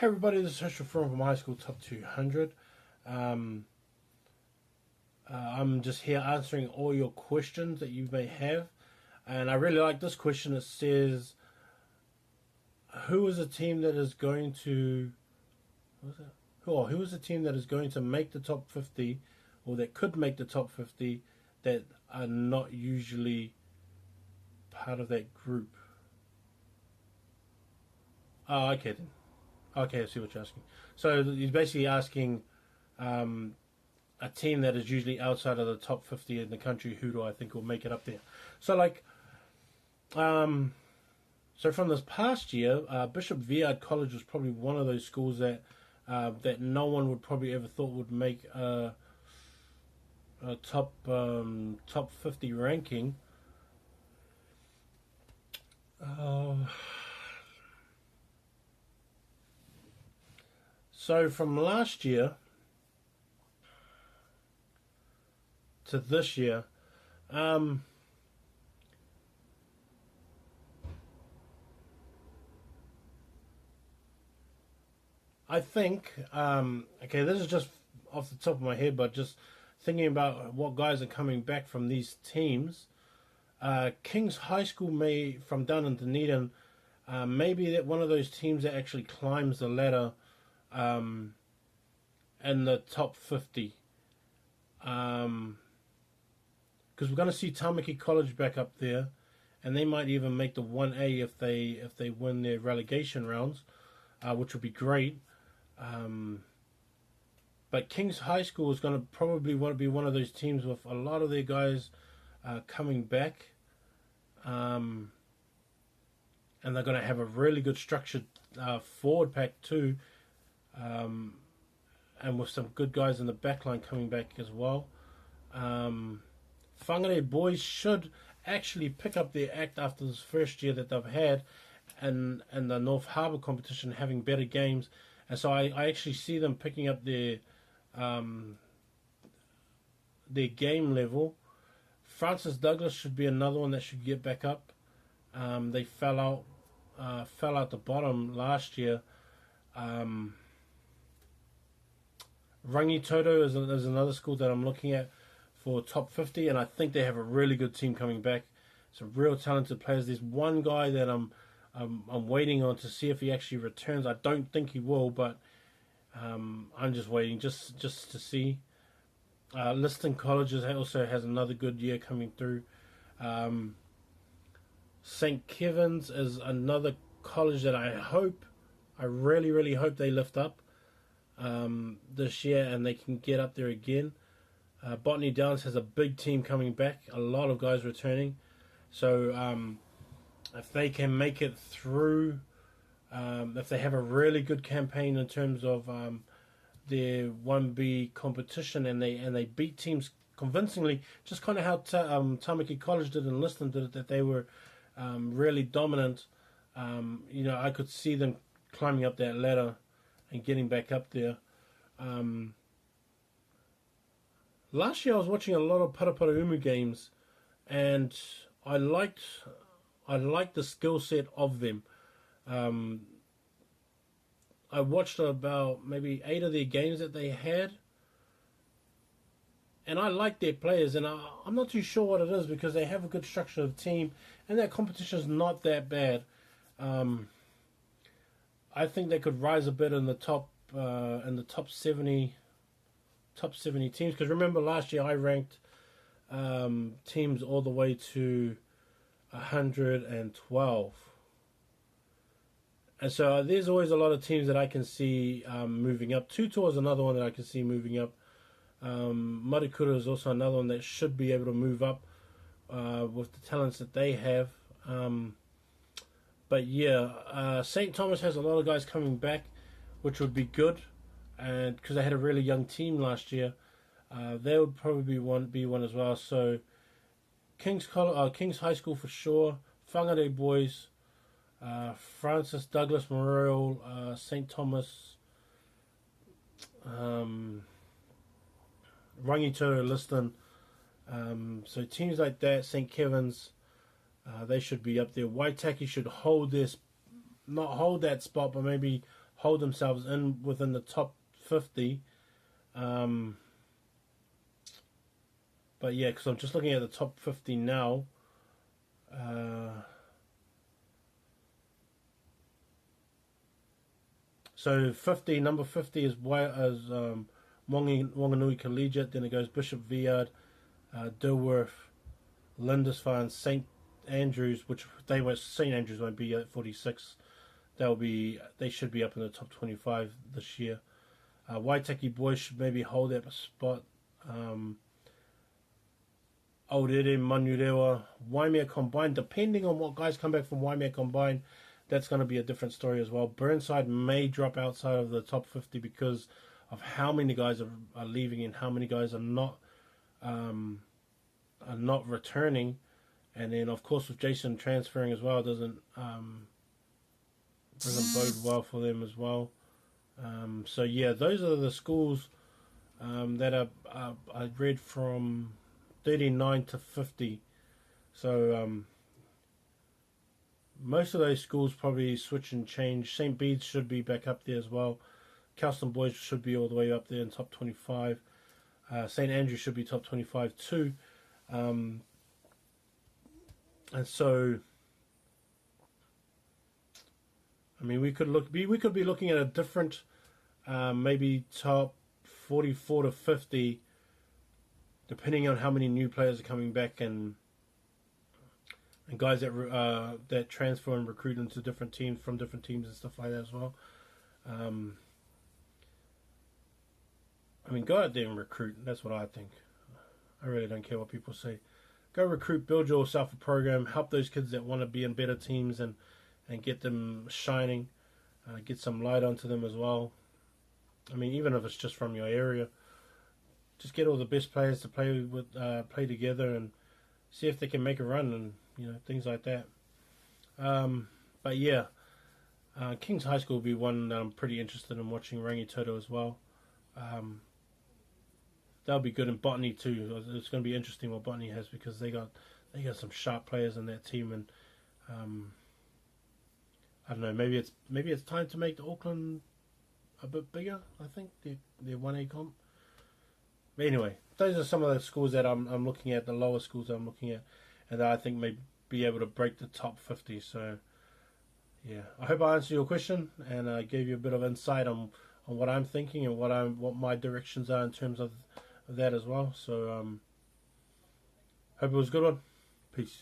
Hey everybody, this is Herschel from High School Top 200. Um, I'm just here answering all your questions that you may have. And I really like this question. It says, who is a team that is going to... What was it? Who is a team that is going to make the top 50 or that could make the top 50 that are not usually part of that group? Oh, okay then. Okay, I see what you're asking. So he's basically asking um, a team that is usually outside of the top 50 in the country, who do I think will make it up there? So, um, so from this past year, Bishop Viard College was probably one of those schools that no one would probably ever thought would make a top 50 ranking. So from last year to this year, um, I think, okay, this is just off the top of my head, but just thinking about what guys are coming back from these teams. King's High School from down in Dunedin, maybe that one of those teams that actually climbs the ladder um, in the top 50. Because we're going to see Tamaki College back up there, and they might even make the 1A if they win their relegation rounds, which would be great. But King's High School is going to probably want to be one of those teams with a lot of their guys coming back, and they're going to have a really good structured forward pack too, and with some good guys in the back line coming back as well. Whangarei boys should actually pick up their act after this first year that they've had, and the North Harbour competition having better games, and so I actually see them picking up their game level. Francis Douglas should be another one that should get back up. They fell out the bottom last year. Rangitoto is another school that I'm looking at for top 50, and I think they have a really good team coming back. Some real talented players. There's one guy that I'm waiting on to see if he actually returns. I don't think he will, but I'm just waiting just to see. Liston Colleges also has another good year coming through. St. Kevin's is another college that I really hope they lift up this year and they can get up there again. Botany Downs has a big team coming back, a lot of guys returning. So if they can make it through, if they have a really good campaign in terms of their 1B competition and they beat teams convincingly, just kind of how Tamaki College did and Liston did, that they were really dominant. I could see them climbing up that ladder and getting back up there. Last year I was watching a lot of Paraparaumu games, and I liked the skill set of them. I watched about maybe 8 of their games that they had, and I like their players, and I'm not too sure what it is because they have a good structure of team, and their competition is not that bad. I think they could rise a bit in the top 70 teams, because remember last year I ranked teams all the way to 112. And so there's always a lot of teams that I can see moving up. Tutor is another one that I can see moving up. Marikura is also another one that should be able to move up with the talents that they have. But yeah, St. Thomas has a lot of guys coming back, which would be good, and because they had a really young team last year, they would probably be one as well. So King's High School for sure, Whangarei boys, Francis Douglas Memorial, St. Thomas, Rangitoto, Liston. So teams like that, St. Kevin's, they should be up there. Waitaki should not hold that spot, but maybe hold themselves in within the top 50. But yeah, because I'm just looking at the top 50 now. So 50, number 50 is Wanganui Collegiate. Then it goes Bishop Viard, Dilworth, Lindisfarne, St Andrews, which St Andrews won't be at 46. They should be up in the top 25 this year. Waitaki Boys should maybe hold that spot. Aorere, Manurewa, Waimea Combined, depending on what guys come back from Waimea Combined, that's going to be a different story as well. Burnside may drop outside of the top 50 because of how many guys are leaving and how many guys are not returning. And then, of course, with Jason transferring as well, doesn't bode well for them as well. So yeah, those are the schools that I read from 39 to 50. So most of those schools probably switch and change. St. Bede's should be back up there as well. Kelston Boys should be all the way up there in top 25. St. Andrews should be top 25 too. And so, I mean, we could be looking at a different, maybe top 44 to 50, depending on how many new players are coming back and guys that transfer and recruit into different teams from different teams and stuff like that as well. I mean, go out there and recruit. That's what I think. I really don't care what people say. Go recruit, build yourself a program, help those kids that want to be in better teams and get them shining, get some light onto them as well. I mean, even if it's just from your area, just get all the best players to play play together and see if they can make a run and things like that. But yeah, Kings High School will be one that I'm pretty interested in watching. Rangitoto as well. That'll be good in Botany too. It's going to be interesting what Botany has because they got some sharp players in that team, and I don't know. Maybe it's time to make the Auckland a bit bigger. I think their 1A comp. But anyway, those are some of the schools that I'm looking at, the lower schools that I'm looking at, and that I think may be able to break the top 50. So yeah, I hope I answered your question and I gave you a bit of insight on what I'm thinking and what my directions are in terms of that as well. So hope it was a good one. Peace.